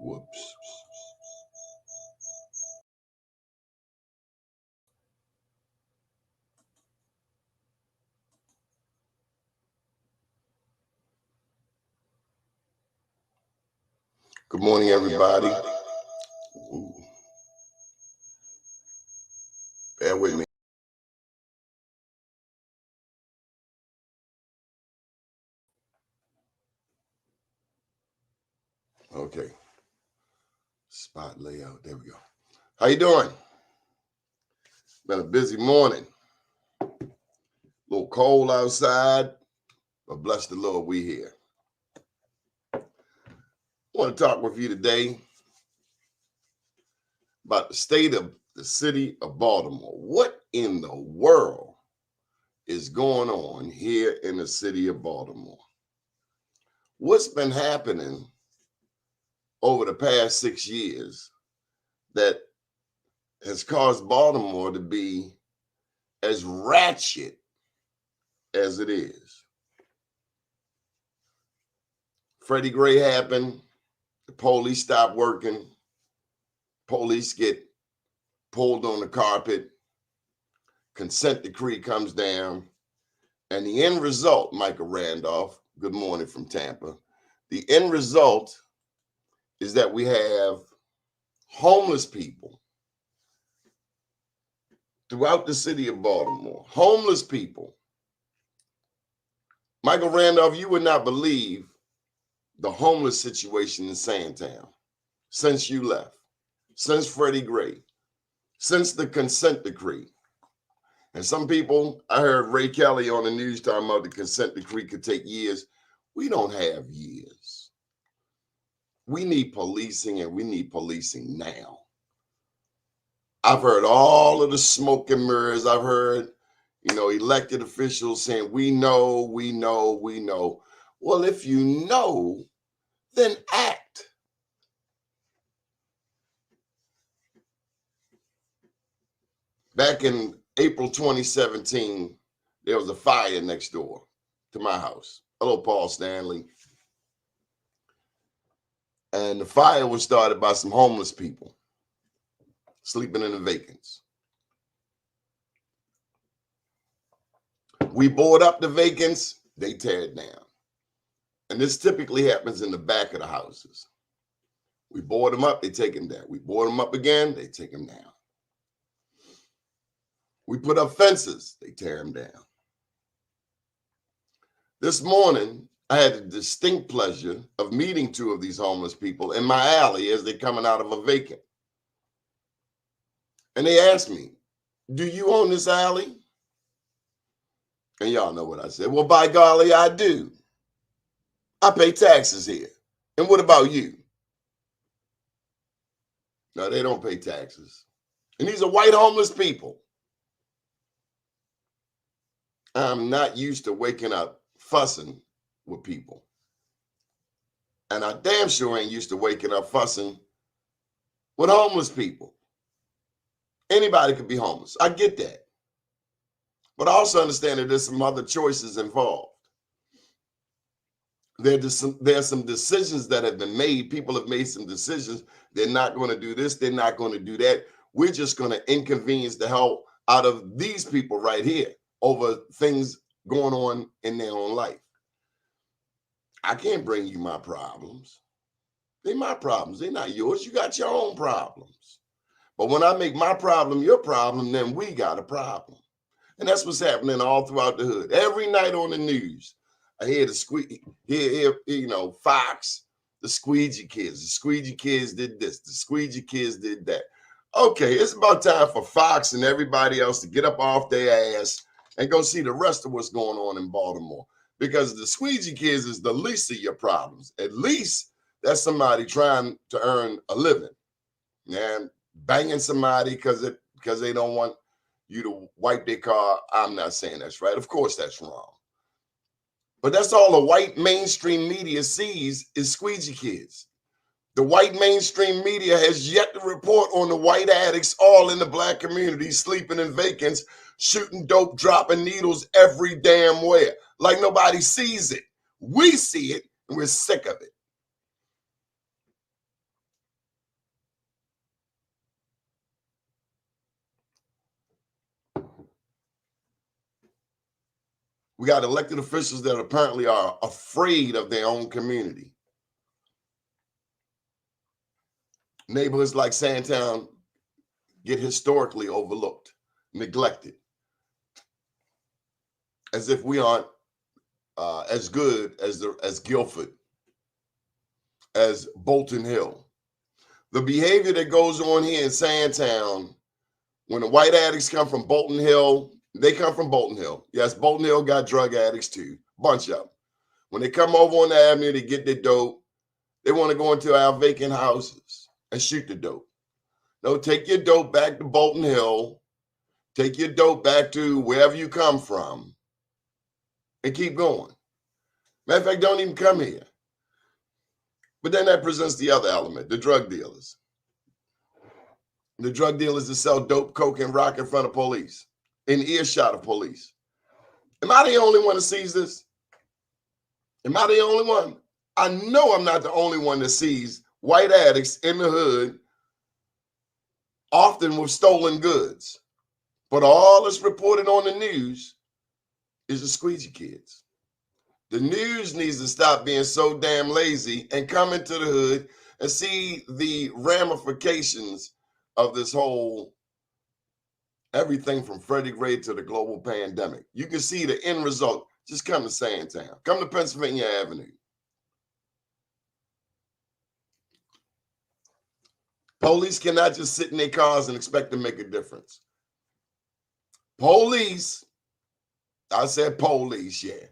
Whoops. Good morning, everybody. Ooh. Bear with me. Okay. Spot layout. There we go. How you doing? Been a busy morning. A little cold outside, but bless the Lord, we here. I want to talk with you today about the state of the city of Baltimore. What in the world is going on here in the city of Baltimore? What's been happening over the past 6 years that has caused Baltimore to be as ratchet as it is? Freddie Gray happened. The police stopped working. Police get pulled on the carpet. Consent decree comes down. And the end result, Michael Randolph, good morning from Tampa. The end result is that we have homeless people throughout the city of Baltimore. Homeless people. Michael Randolph, you would not believe the homeless situation in Sandtown since you left, since Freddie Gray, since the consent decree. And some people, I heard Ray Kelly on the news talking about the consent decree could take years. We don't have years. We need policing, and we need policing now. I've heard all of the smoke and mirrors. I've heard, elected officials saying, we know, we know, we know. Well, if you know, then act. Back in April 2017, there was a fire next door to my house. Hello, Paul Stanley. And the fire was started by some homeless people sleeping in the vacants. We board up the vacants, they tear it down. And this typically happens in the back of the houses. We board them up, they take them down. We board them up again, they take them down. We put up fences, they tear them down. This morning, I had the distinct pleasure of meeting two of these homeless people in my alley as they're coming out of a vacant. And they asked me, do you own this alley? And y'all know what I said. Well, by golly, I do. I pay taxes here. And what about you? No, they don't pay taxes. And these are white homeless people. I'm not used to waking up fussing with people. And I damn sure ain't used to waking up fussing with homeless people. Anybody could be homeless. I get that. But I also understand that there's some other choices involved. There's some decisions that have been made. People have made some decisions. They're not going to do this. They're not going to do that. We're just going to inconvenience the hell out of these people right here over things going on in their own life. I can't bring you my problems. They're my problems. They're not yours. You got your own problems. But when I make my problem your problem, then we got a problem. And that's what's happening all throughout the hood. Every night on the news, I hear the Fox, the squeegee kids. The squeegee kids did this. The squeegee kids did that. Okay, it's about time for Fox and everybody else to get up off their ass and go see the rest of what's going on in Baltimore. Because the squeegee kids is the least of your problems. At least that's somebody trying to earn a living. And banging somebody because they don't want you to wipe their car. I'm not saying that's right. Of course that's wrong. But that's all the white mainstream media sees is squeegee kids. The white mainstream media has yet to report on the white addicts all in the black community sleeping in vacants, shooting dope, dropping needles every damn where. Like nobody sees it. We see it and we're sick of it. We got elected officials that apparently are afraid of their own community. Neighborhoods like Sandtown get historically overlooked, neglected, as if we aren't as good as Guilford, as Bolton Hill. The behavior that goes on here in Sandtown, when the white addicts come from Bolton Hill, they come from Bolton Hill. Yes, Bolton Hill got drug addicts too, bunch of them. When they come over on the avenue to get their dope, they want to go into our vacant houses and shoot the dope. No, take your dope back to Bolton Hill, take your dope back to wherever you come from, and keep going. Matter of fact, don't even come here. But then that presents the other element, the drug dealers. The drug dealers that sell dope, coke, and rock in front of police, in earshot of police. Am I the only one that sees this? Am I the only one? I know I'm not the only one that sees white addicts in the hood, often with stolen goods. But all that's reported on the news is the squeegee kids. The news needs to stop being so damn lazy and come into the hood and see the ramifications of this whole everything from Freddie Gray to the global pandemic. You can see the end result. Just come to Sandtown. Come to Pennsylvania Avenue. Police cannot just sit in their cars and expect to make a difference. Police, I said police, yeah.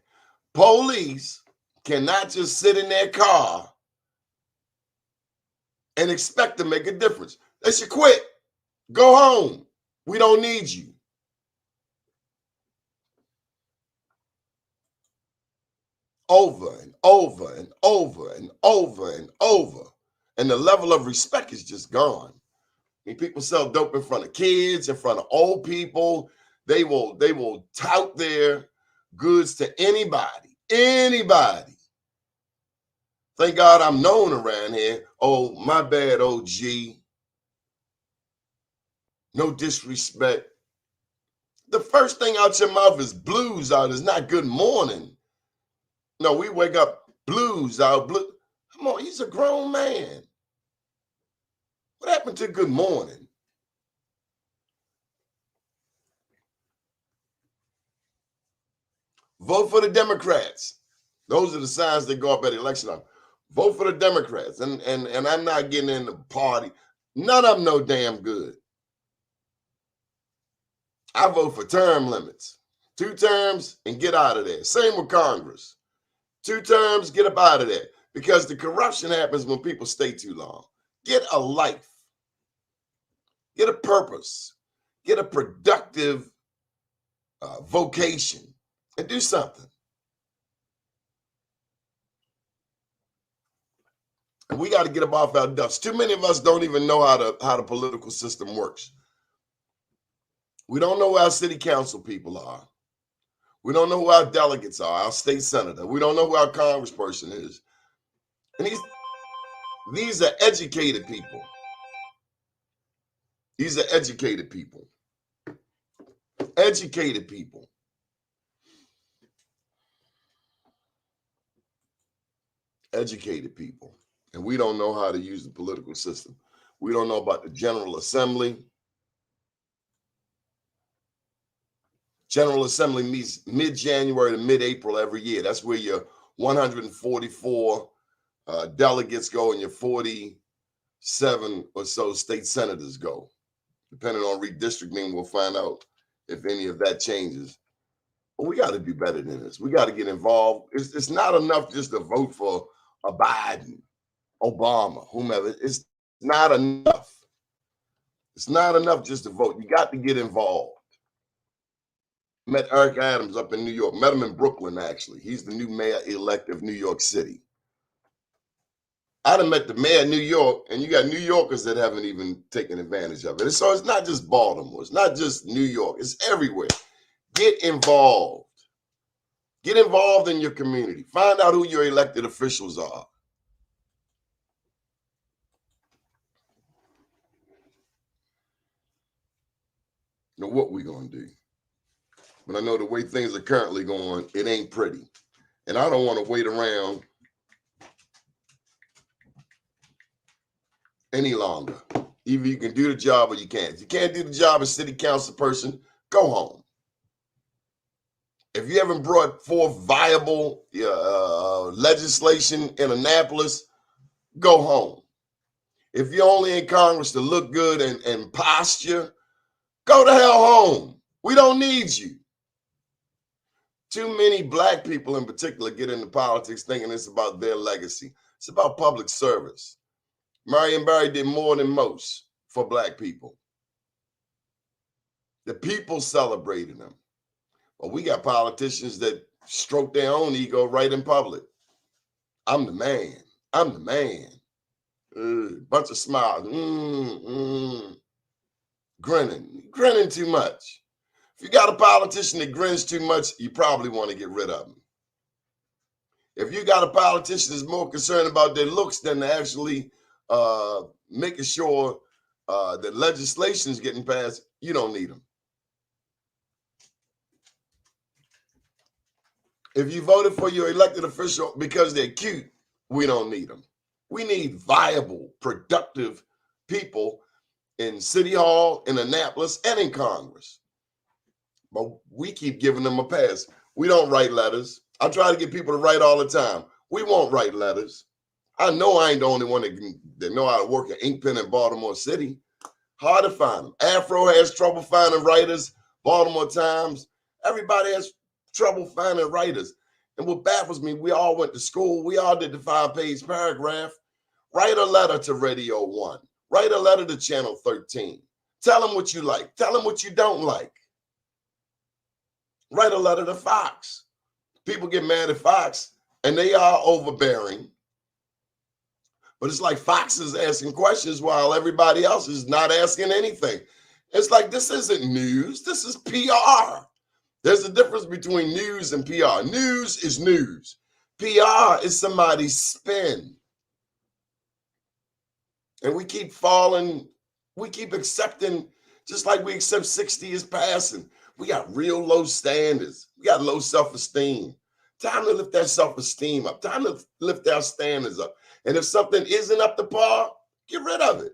Police cannot just sit in their car and expect to make a difference. They should quit. Go home. We don't need you. Over and over and over and over and over. And the level of respect is just gone. I mean, people sell dope in front of kids, in front of old people. They will tout their goods to anybody. Anybody. Thank God I'm known around here. Oh, my bad, OG. No disrespect. The first thing out your mouth is blues out. It's not good morning. No, we wake up blues out. Come on, he's a grown man. What happened to good morning? Vote for the Democrats. Those are the signs that go up at election time. Vote for the Democrats. And I'm not getting in the party. None of them no damn good. I vote for term limits. 2 terms and get out of there. Same with Congress. 2 terms, get up out of there. Because the corruption happens when people stay too long. Get a life. Get a purpose. Get a productive vocation and do something. And we got to get up off our dust. Too many of us don't even know how the political system works. We don't know who our city council people are. We don't know who our delegates are, our state senator. We don't know who our congressperson is. And these are educated people. These are educated people. Educated people. Educated people. And we don't know how to use the political system. We don't know about the General Assembly. General Assembly meets mid-January to mid-April every year. That's where your 144 delegates go and your 47 or so state senators go. Depending on redistricting, we'll find out if any of that changes. But we got to do better than this. We got to get involved. It's not enough just to vote for a Biden, Obama, whomever. It's not enough. It's not enough just to vote. You got to get involved. Met Eric Adams up in New York. Met him in Brooklyn, actually. He's the new mayor-elect of New York City. I done met the mayor of New York, and you got New Yorkers that haven't even taken advantage of it. And so it's not just Baltimore. It's not just New York. It's everywhere. Get involved. Get involved in your community. Find out who your elected officials are. Now, what we going to do? But I know the way things are currently going, it ain't pretty. And I don't want to wait around any longer. Either you can do the job or you can't. If you can't do the job as city council person, go home. If you haven't brought forth viable legislation in Annapolis, go home. If you're only in Congress to look good and posture, go the hell home. We don't need you. Too many black people in particular get into politics thinking it's about their legacy. It's about public service. Marion Barry did more than most for black people. The people celebrated him. But we got politicians that stroke their own ego right in public. I'm the man. I'm the man. Bunch of smiles. Grinning too much. If you got a politician that grins too much, you probably want to get rid of him. If you got a politician that's more concerned about their looks than actually making sure that legislation is getting passed, you don't need them. If you voted for your elected official because they're cute, we don't need them. We need viable, productive people in City Hall, in Annapolis, and in Congress. But we keep giving them a pass. We don't write letters. I try to get people to write all the time. We won't write letters. I know I ain't the only one that know how to work an ink pen in Baltimore City. Hard to find them. Afro has trouble finding writers. Baltimore Times. Everybody has trouble finding writers. And what baffles me, we all went to school. We all did the 5-page paragraph. Write a letter to Radio 1. Write a letter to Channel 13. Tell them what you like. Tell them what you don't like. Write a letter to Fox. People get mad at Fox, and they are overbearing. But it's like Fox is asking questions while everybody else is not asking anything. It's like, this isn't news. This is PR. There's a difference between news and PR. News is news. PR is somebody's spin. And we keep falling, we keep accepting, just like we accept 60 is passing. We got real low standards. We got low self-esteem. Time to lift that self-esteem up. Time to lift our standards up. And if something isn't up to par, get rid of it.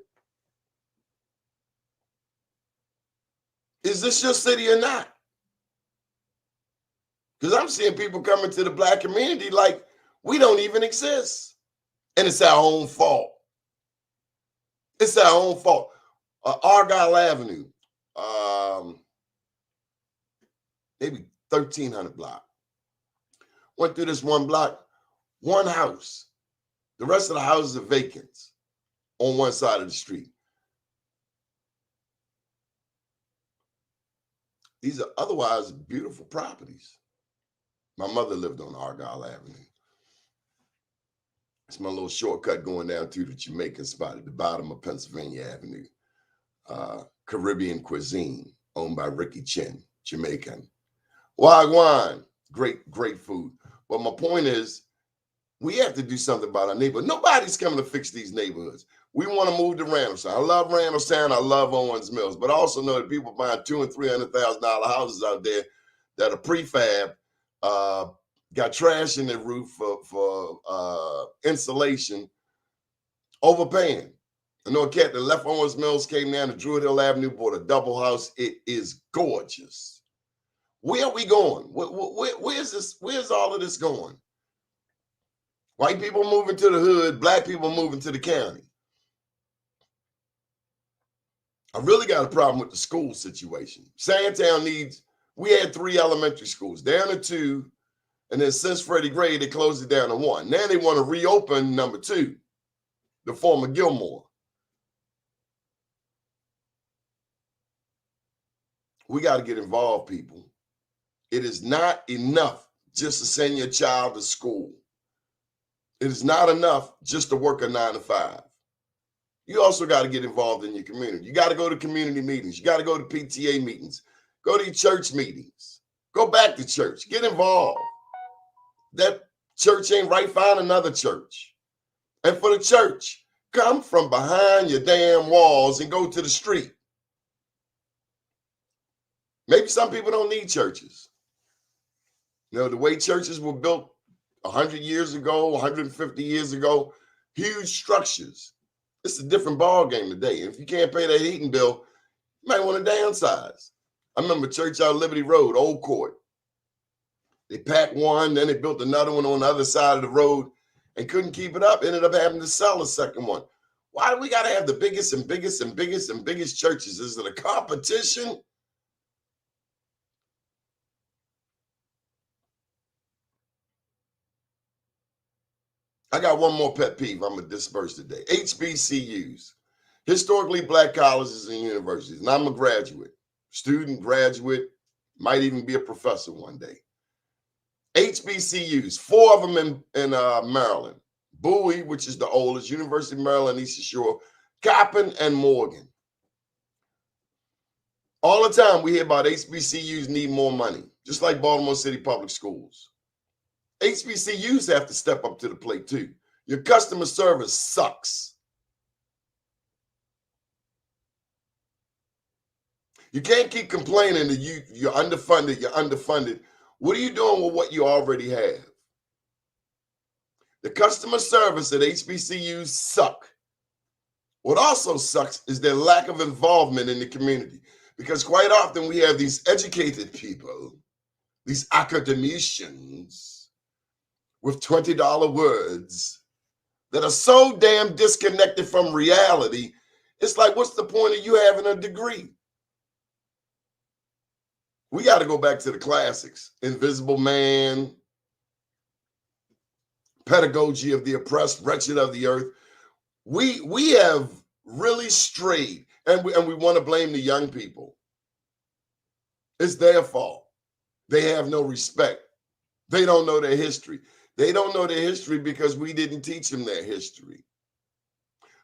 Is this your city or not? Because I'm seeing people coming to the black community like we don't even exist. And it's our own fault. It's our own fault. Argyle Avenue, maybe 1300 block. Went through this one block, one house. The rest of the houses are vacant on one side of the street. These are otherwise beautiful properties. My mother lived on Argyle Avenue. It's my little shortcut going down to the Jamaican spot at the bottom of Pennsylvania Avenue. Caribbean cuisine, owned by Ricky Chin, Jamaican. Wagwan, great food. But my point is, we have to do something about our neighborhood. Nobody's coming to fix these neighborhoods. We want to move to Randallstown. I love Randallstown. I love Owens Mills. But I also know that people buying $200,000 and $300,000 houses out there that are prefab, got trash in their roof for insulation, overpaying. I know a cat that left Owens Mills, came down to Druid Hill Avenue, bought a double house. It is gorgeous. Where are we going? Where's this? Where's all of this going? White people moving to the hood, black people moving to the county. I really got a problem with the school situation. Sandtown we had 3 elementary schools, down to 2, and then since Freddie Gray, they closed it down to 1. Now they want to reopen number 2, the former Gilmore. We got to get involved, people. It is not enough just to send your child to school. It is not enough just to work a 9 to 5. You also got to get involved in your community. You got to go to community meetings. You got to go to PTA meetings. Go to your church meetings. Go back to church. Get involved. That church ain't right, find another church. And for the church, come from behind your damn walls and go to the street. Maybe some people don't need churches. You know, the way churches were built 100 years ago, 150 years ago, huge structures. It's a different ball game today. If you can't pay that heating bill, you might want to downsize. I remember church out Liberty Road, Old Court. They packed one, then they built another one on the other side of the road and couldn't keep it up. Ended up having to sell a second one. Why do we got to have the biggest and biggest and biggest and biggest churches? Is it a competition? I got one more pet peeve I'm going to disperse today. HBCUs, historically black colleges and universities. And I'm a graduate, student, graduate, might even be a professor one day. HBCUs, 4 of them in Maryland. Bowie, which is the oldest, University of Maryland, Eastern Shore, Coppin, and Morgan. All the time we hear about HBCUs need more money, just like Baltimore City Public Schools. HBCUs have to step up to the plate too. Your customer service sucks. You can't keep complaining that you're underfunded. What are you doing with what you already have? The customer service at HBCUs suck. What also sucks is their lack of involvement in the community. Because quite often we have these educated people, these academicians with $20 words that are so damn disconnected from reality. It's like, what's the point of you having a degree? We got to go back to the classics. Invisible Man, Pedagogy of the Oppressed, Wretched of the Earth. We have really strayed, and we want to blame the young people. It's their fault. They have no respect. They don't know their history. They don't know their history because we didn't teach them their history.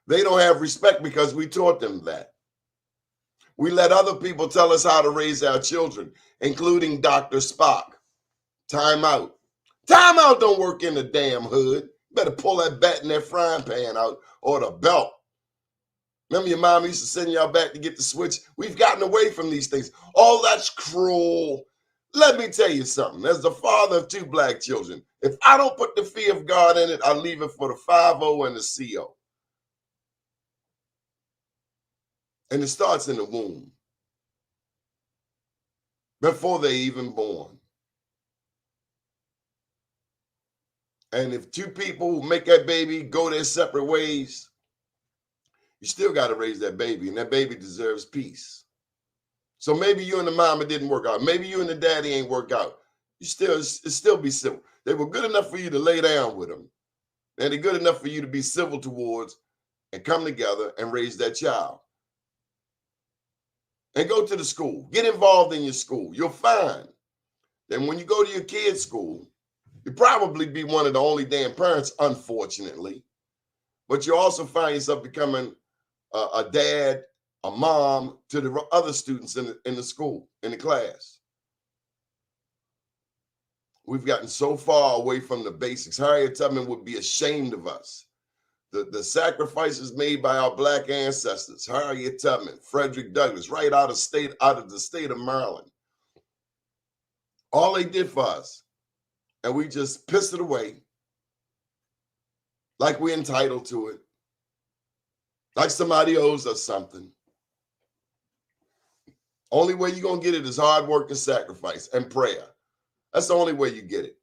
They don't have respect because we taught them that. We let other people tell us how to raise our children, including Dr. Spock. Time out. Time out don't work in the damn hood. You better pull that bat in that frying pan out or the belt. Remember your mom used to send y'all back to get the switch? We've gotten away from these things. Oh, that's cruel. Let me tell you something. As the father of 2 black children, if I don't put the fear of God in it, I leave it for the 5-0 and the CO. And it starts in the womb, before they're even born. And if 2 people make that baby go their separate ways, you still got to raise that baby, and that baby deserves peace. So maybe you and the mama didn't work out. Maybe you and the daddy ain't work out. It still be civil. They were good enough for you to lay down with them, and they're good enough for you to be civil towards and come together and raise that child. And go to the school. Get involved in your school. You'll find that when you go to your kid's school, you'll probably be one of the only damn parents, unfortunately. But you also find yourself becoming a dad, a mom to the other students in the school, in the class. We've gotten so far away from the basics. Harriet Tubman would be ashamed of us. The sacrifices made by our black ancestors, Harriet Tubman, Frederick Douglass, right out of the state of Maryland. All they did for us, and we just pissed it away like we're entitled to it, like somebody owes us something. Only way you're going to get it is hard work and sacrifice and prayer. That's the only way you get it.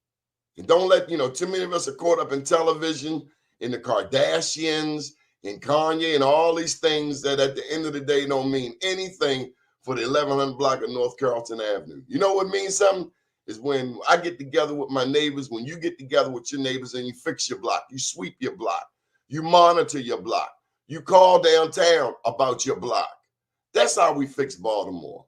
And don't let, too many of us are caught up in television, in the Kardashians, in Kanye, and all these things that at the end of the day don't mean anything for the 1100 block of North Carrollton Avenue. You know what means something? Is when I get together with my neighbors, when you get together with your neighbors and you fix your block, you sweep your block, you monitor your block, you call downtown about your block. That's how we fix Baltimore.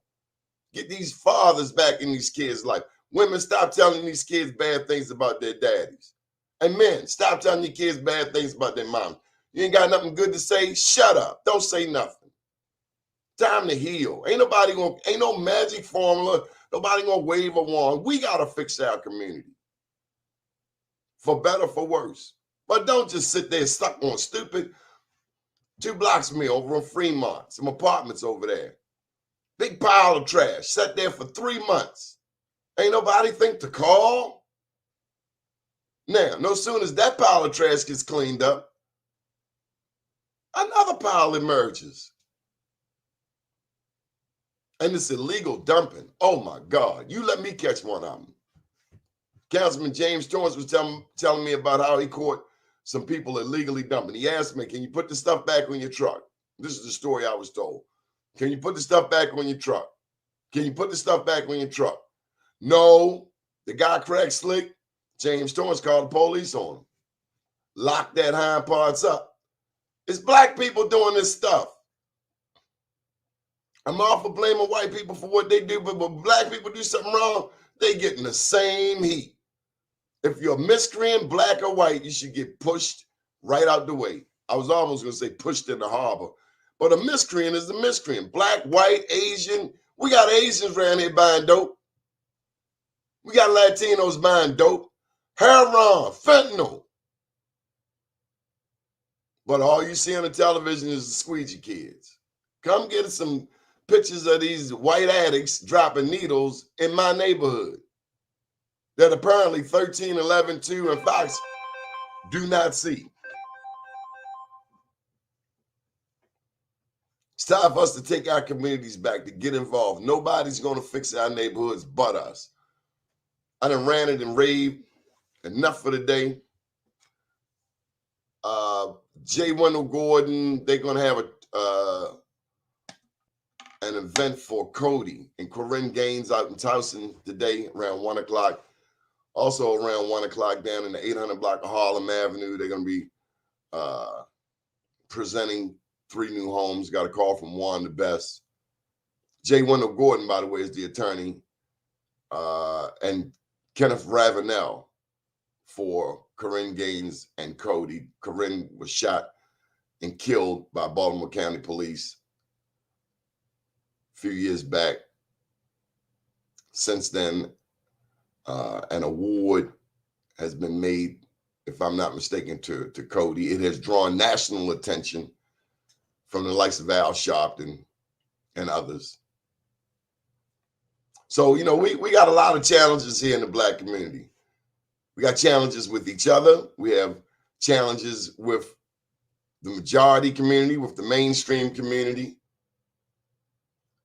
Get these fathers back in these kids' life. Women, stop telling these kids bad things about their daddies. And men, stop telling your kids bad things about their moms. You ain't got nothing good to say? Shut up. Don't say nothing. Time to heal. Ain't no magic formula. Nobody gonna wave a wand. We gotta fix our community. For better, for worse. But don't just sit there stuck on stupid. 2 blocks from me over on Fremont, some apartments over there. Big pile of trash sat there for 3 months. Ain't nobody think to call. Now, no sooner as that pile of trash gets cleaned up, another pile emerges. And it's illegal dumping. Oh my God. You let me catch one of them. Councilman James Torrance was telling me about how he caught some people illegally dumping. He asked me, can you put the stuff back on your truck? This is the story I was told. Can you put the stuff back on your truck? Can you put the stuff back on your truck? No. The guy cracked slick. James Torrance called the police on him. Locked that hind parts up. It's black people doing this stuff. I'm all for blaming white people for what they do, but when black people do something wrong, they get in the same heat. If you're a miscreant, black or white, you should get pushed right out the way. I was almost going to say pushed in the harbor. But a miscreant is a miscreant. Black, white, Asian. We got Asians around here buying dope. We got Latinos buying dope. Heroin, fentanyl. But all you see on the television is the squeegee kids. Come get some pictures of these white addicts dropping needles in my neighborhood that apparently 13, 11, 2, and Fox do not see. It's time for us to take our communities back, to get involved. Nobody's going to fix our neighborhoods but us. I done ranted and raved. Enough for the day. J. Wendell Gordon, they're going to have an event for Cody and Corinne Gaines out in Towson today around 1 o'clock. Also around 1 o'clock down in the 800 block of Harlem Avenue, they're going to be presenting 3 new homes. Got a call from Juan the Best. J. Wendell Gordon, by the way, is the attorney. And Kenneth Ravenel for Corinne Gaines and Cody. Corinne was shot and killed by Baltimore County Police a few years back. Since then, an award has been made, if I'm not mistaken, to Cody. It has drawn national attention from the likes of Al Sharpton and others. So, you know, we got a lot of challenges here in the black community. We got challenges with each other. We have challenges with the majority community, with the mainstream community.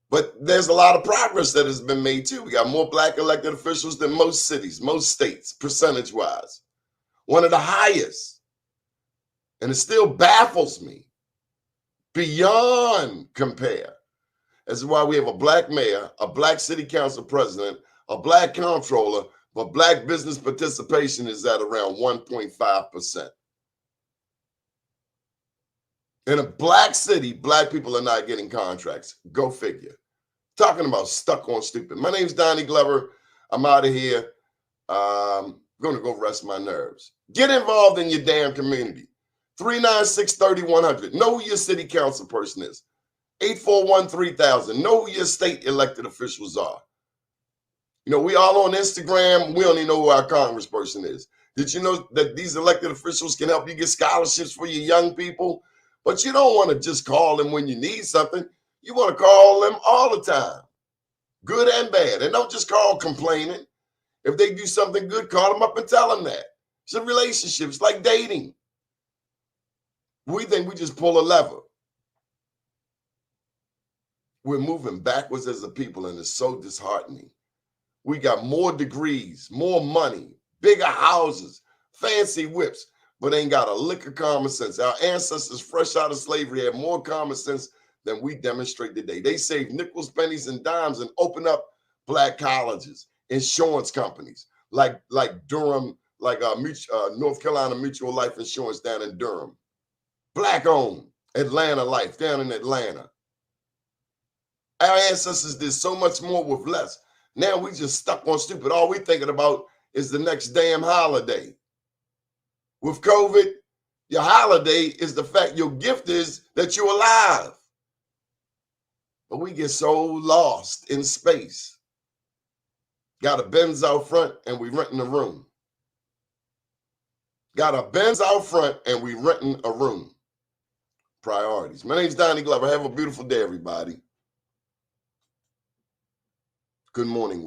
But there's a lot of progress that has been made too. We got more black elected officials than most cities, most states, percentage-wise. One of the highest. And it still baffles me beyond compare. This is why we have a black mayor, a black city council president, a black comptroller, but black business participation is at around 1.5%. In a black city, black people are not getting contracts. Go figure. Talking about stuck on stupid. My name's Donnie Glover. I'm out of here. I'm going to go rest my nerves. Get involved in your damn community. 396-3100. Know who your city council person is. 841-3000. Know who your state elected officials are. You know, we all on Instagram. We don't even know who our congressperson is. Did you know that these elected officials can help you get scholarships for your young people? But you don't want to just call them when you need something. You want to call them all the time, good and bad. And don't just call complaining. If they do something good, call them up and tell them that. It's a relationship. It's like dating. We think we just pull a lever. We're moving backwards as a people, and it's so disheartening. We got more degrees, more money, bigger houses, fancy whips, but ain't got a lick of common sense. Our ancestors fresh out of slavery had more common sense than we demonstrate today. They saved nickels, pennies, and dimes and opened up black colleges, insurance companies like Durham, like North Carolina Mutual Life Insurance down in Durham. Black owned Atlanta Life down in Atlanta. Our ancestors did so much more with less. Now we just stuck on stupid. All we thinking about is the next damn holiday. With COVID, your holiday is the fact, your gift is that you're alive. But we get so lost in space. Got a Benz out front and we renting a room. Got a Benz out front and we renting a room. Priorities. My name's Donnie Glover. Have a beautiful day, everybody. Good morning.